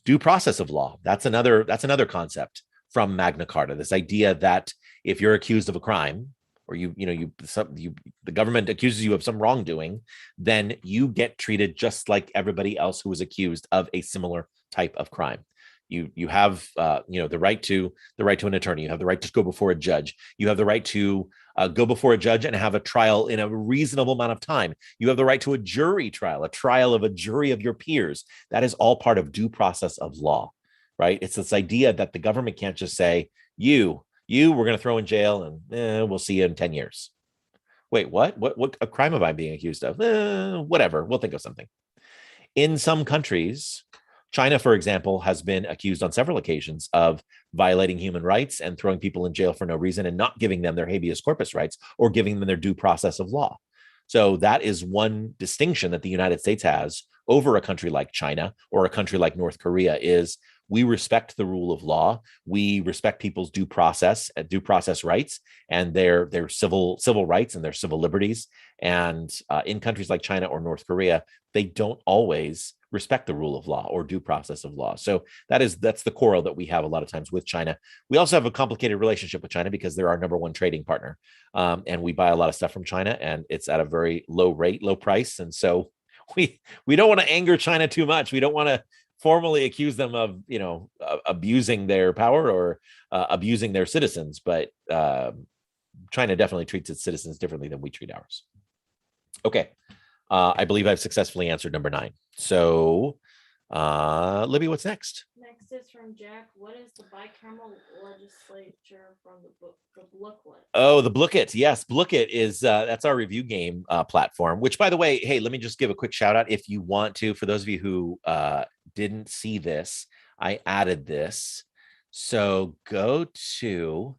Due process of law, that's another concept from Magna Carta. This idea that if you're accused of a crime, or the government accuses you of some wrongdoing, then you get treated just like everybody else who was accused of a similar type of crime. You have the right to an attorney. You have the right to go before a judge. You have the right to go before a judge and have a trial in a reasonable amount of time. You have the right to a jury trial, a trial of a jury of your peers. That is all part of due process of law, right? It's this idea that the government can't just say, we're going to throw in jail and we'll see you in 10 years. Wait, what a crime am I being accused of? Whatever, we'll think of something. In some countries, China, for example, has been accused on several occasions of violating human rights and throwing people in jail for no reason and not giving them their habeas corpus rights or giving them their due process of law. So that is one distinction that the United States has over a country like China or a country like North Korea is we respect the rule of law. We respect people's due process rights and their civil rights and their civil liberties. And in countries like China or North Korea, they don't always respect the rule of law or due process of law. So that's the quarrel that we have a lot of times with China. We also have a complicated relationship with China because they're our number one trading partner. And we buy a lot of stuff from China and it's at a very low price. And so we don't want to anger China too much. We don't want to formally accuse them of, abusing their power or abusing their citizens. But China definitely treats its citizens differently than we treat ours. Okay. I believe I've successfully answered number 9. So, Libby, what's next? Next is from Jack. What is the bicameral legislature from the Booklet? Oh, the Booklet. Yes, Booklet is that's our review game platform. Which, by the way, hey, let me just give a quick shout out if you want to. For those of you who didn't see this, I added this. So go to,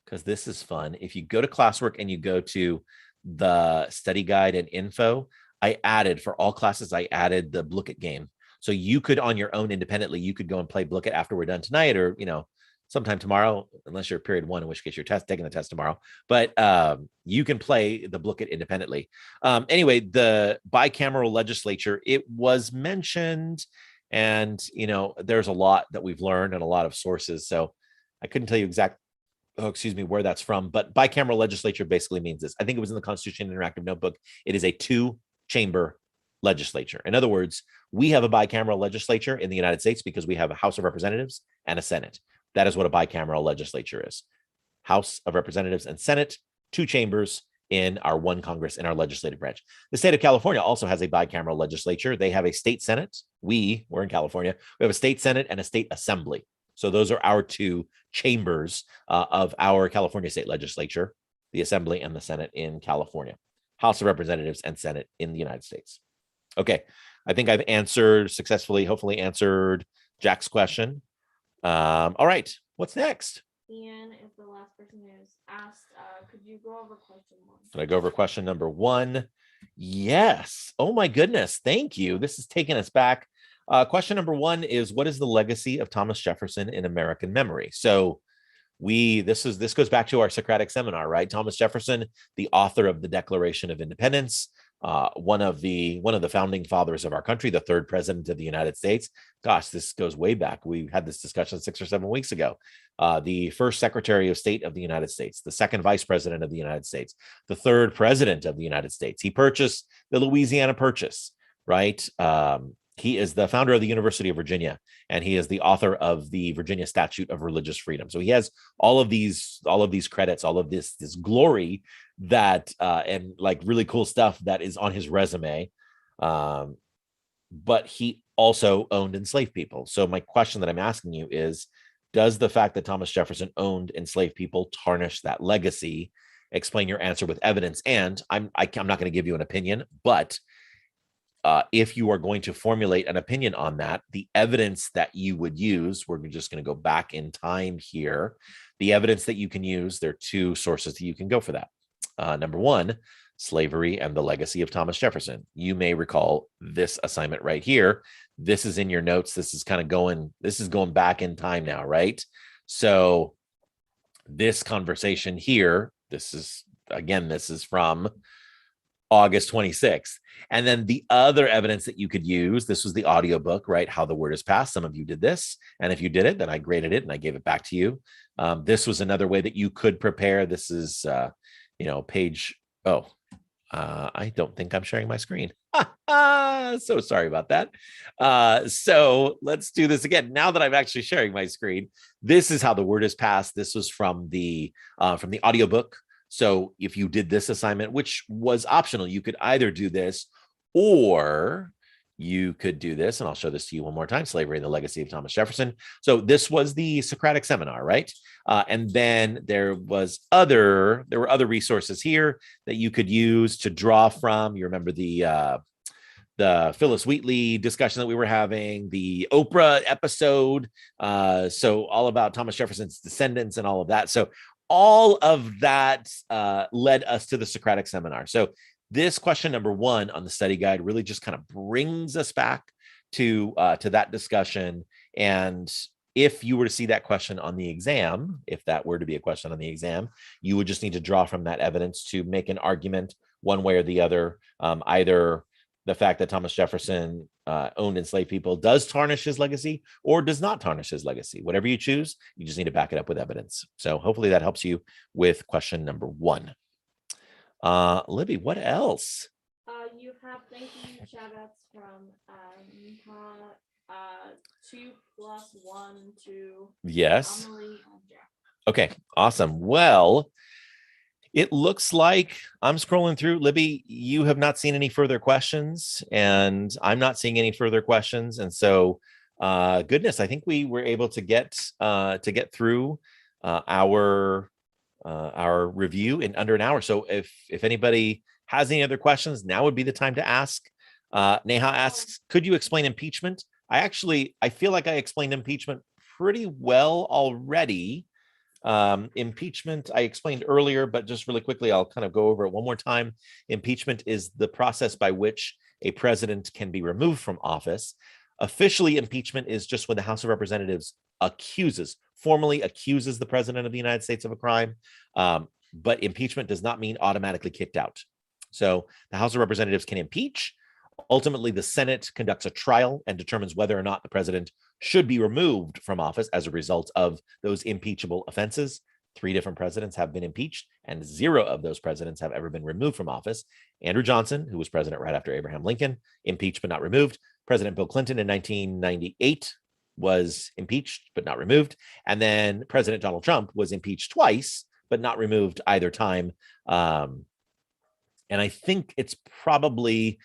because this is fun. If you go to classwork and you go to the study guide and info, I added for all classes, I added the Booklet game. So you could on your own independently, you could go and play Booklet after we're done tonight or, sometime tomorrow, unless you're period 1, in which case you're taking the test tomorrow. But you can play the Booklet independently. Anyway, the bicameral legislature, it was mentioned and, there's a lot that we've learned and a lot of sources. So I couldn't tell you where that's from, but bicameral legislature basically means this. I think it was in the Constitution Interactive Notebook. It is a 2-chamber legislature. In other words, we have a bicameral legislature in the United States because we have a House of Representatives and a Senate. That is what a bicameral legislature is. House of Representatives and Senate, 2 chambers in our one Congress, in our legislative branch. The state of California also has a bicameral legislature. They have a state Senate. We're in California. We have a state Senate and a state Assembly. So those are our 2 chambers of our California state legislature, the Assembly and the Senate in California, House of Representatives and Senate in the United States. Okay, I think I've hopefully answered Jack's question. All right, what's next? Ian is the last person who's asked. Could you go over question 1? Did I go over question number 1? Yes. Oh my goodness. Thank you. This is taking us back. Question number 1 is, what is the legacy of Thomas Jefferson in American memory? So this goes back to our Socratic seminar, right? Thomas Jefferson, the author of the Declaration of Independence, one of the founding fathers of our country, the 3rd president of the United States. Gosh, this goes way back. We had this discussion 6 or 7 weeks ago. The 1st Secretary of State of the United States, the 2nd Vice President of the United States, the 3rd President of the United States. He purchased the Louisiana Purchase, right? He is the founder of the University of Virginia, and he is the author of the Virginia Statute of Religious Freedom. So he has all of these credits, all of this glory that and like really cool stuff that is on his resume. But he also owned enslaved people. So my question that I'm asking you is, does the fact that Thomas Jefferson owned enslaved people tarnish that legacy? Explain your answer with evidence. And I'm not going to give you an opinion, but if you are going to formulate an opinion on that, the evidence that you would use, we're just going to go back in time here. The evidence that you can use, there are 2 sources that you can go for that. Number 1, slavery and the legacy of Thomas Jefferson. You may recall this assignment right here. This is in your notes. This is going back in time now, right? So this conversation here, this is from August 26th. And then the other evidence that you could use, this was the audiobook, right? How the Word is Passed. Some of you did this. And if you did it, then I graded it and I gave it back to you. This was another way that you could prepare. This is, page, I don't think I'm sharing my screen. So sorry about that. So let's do this again. Now that I'm actually sharing my screen, this is how the Word is passed. This was from the audiobook. So if you did this assignment, which was optional, you could either do this or you could do this, and I'll show this to you one more time, Slavery and the Legacy of Thomas Jefferson. So this was the Socratic seminar, right? And then there were other resources here that you could use to draw from. You remember the Phyllis Wheatley discussion that we were having, the Oprah episode, so all about Thomas Jefferson's descendants and all of that. So all of that led us to the Socratic seminar. So this question number 1 on the study guide really just kind of brings us back to that discussion. And if you were to see that question on the exam, if that were to be a question on the exam, you would just need to draw from that evidence to make an argument one way or the other. Either the fact that Thomas Jefferson owned enslaved people does tarnish his legacy or does not tarnish his legacy. Whatever you choose, you just need to back it up with evidence. So hopefully that helps you with question number 1. Libby, what else? You have thank you shout outs from 2 plus 1 to Yes. Emily and Jack. Okay, awesome. Well, it looks like I'm scrolling through. Libby, you have not seen any further questions, and I'm not seeing any further questions. And so, goodness, I think we were able to get through our review in under an hour. So if anybody has any other questions, now would be the time to ask. Neha asks, could you explain impeachment? I feel like I explained impeachment pretty well already. Impeachment, I explained earlier, but just really quickly, I'll kind of go over it one more time. Impeachment is the process by which a president can be removed from office. Officially, impeachment is just when the House of Representatives formally accuses the president of the United States of a crime. But impeachment does not mean automatically kicked out. So the House of Representatives can impeach. Ultimately, the Senate conducts a trial and determines whether or not the president should be removed from office as a result of those impeachable offenses. 3 different presidents have been impeached, and 0 of those presidents have ever been removed from office. Andrew Johnson, who was president right after Abraham Lincoln, impeached but not removed. President Bill Clinton in 1998 was impeached but not removed. And then President Donald Trump was impeached twice, but not removed either time. And I think it's probably,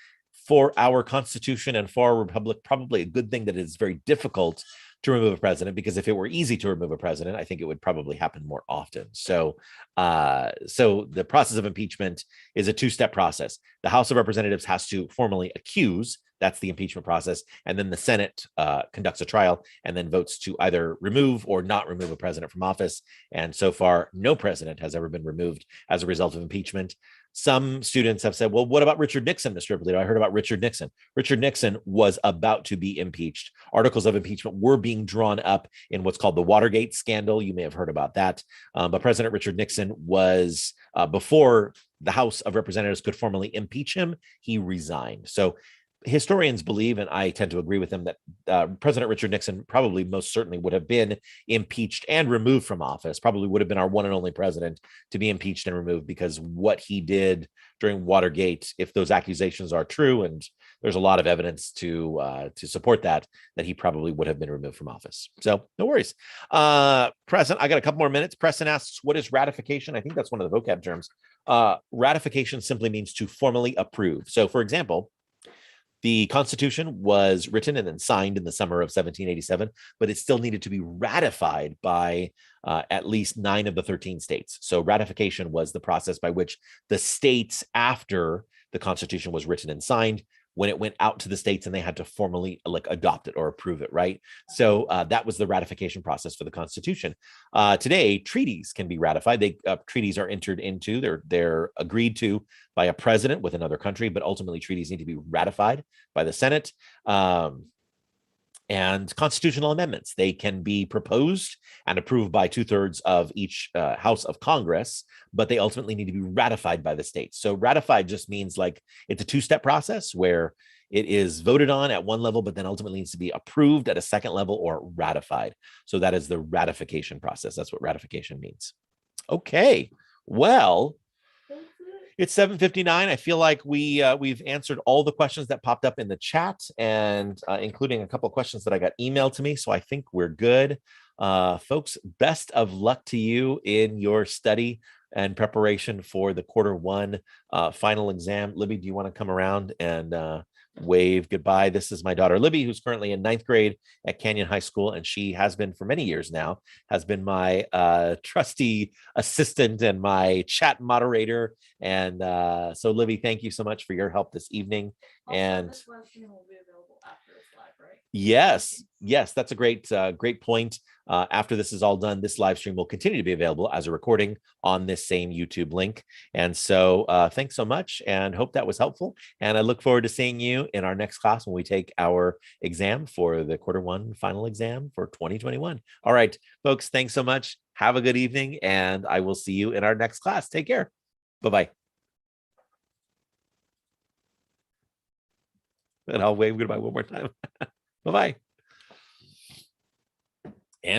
for our Constitution and for our republic, probably a good thing that it's very difficult to remove a president, because if it were easy to remove a president, I think it would probably happen more often. So the process of impeachment is a 2-step process. The House of Representatives has to formally accuse. That's the impeachment process. And then the Senate conducts a trial and then votes to either remove or not remove a president from office. And so far, no president has ever been removed as a result of impeachment. Some students have said, well, what about Richard Nixon, Mr. Ippolito? I heard about Richard Nixon. Richard Nixon was about to be impeached. Articles of impeachment were being drawn up in what's called the Watergate scandal. You may have heard about that. But President Richard Nixon was, before the House of Representatives could formally impeach him, he resigned. So historians believe, and I tend to agree with them, that President Richard Nixon probably most certainly would have been impeached and removed from office, probably would have been our one and only president to be impeached and removed, because what he did during Watergate, if those accusations are true, and there's a lot of evidence to support that he probably would have been removed from office. So no worries. Preston, I got a couple more minutes. Preston asks, what is ratification? I think that's one of the vocab terms. Ratification simply means to formally approve. So for example, the Constitution was written and then signed in the summer of 1787, but it still needed to be ratified by at least 9 of the 13 states. So ratification was the process by which the states, after the Constitution was written and signed, when it went out to the states and they had to formally adopt it or approve it, right? So that was the ratification process for the Constitution. Today, treaties can be ratified. Treaties are entered into, they're agreed to by a president with another country, but ultimately treaties need to be ratified by the Senate. And constitutional amendments, they can be proposed and approved by 2/3 of each House of Congress, but they ultimately need to be ratified by the states. So ratified just means it's a 2-step process where it is voted on at one level, but then ultimately needs to be approved at a second level or ratified. So that is the ratification process. That's what ratification means. Okay, well, it's 7:59. I feel like we've answered all the questions that popped up in the chat, and including a couple of questions that I got emailed to me. So I think we're good. Folks, best of luck to you in your study and preparation for the quarter 1 final exam. Libby, do you want to come around and wave goodbye? This is my daughter Libby, who's currently in 9th grade at Canyon High School, and she has been for many years now, has been my trusty assistant and my chat moderator. And so Libby, thank you so much for your help this evening. And this live stream will be available after this live, right? Yes, that's a great point. After this is all done, this live stream will continue to be available as a recording on this same YouTube link. And so thanks so much, and hope that was helpful. And I look forward to seeing you in our next class when we take our exam for the quarter 1 final exam for 2021. All right, folks, thanks so much. Have a good evening, and I will see you in our next class. Take care. Bye-bye. And I'll wave goodbye one more time. Bye-bye.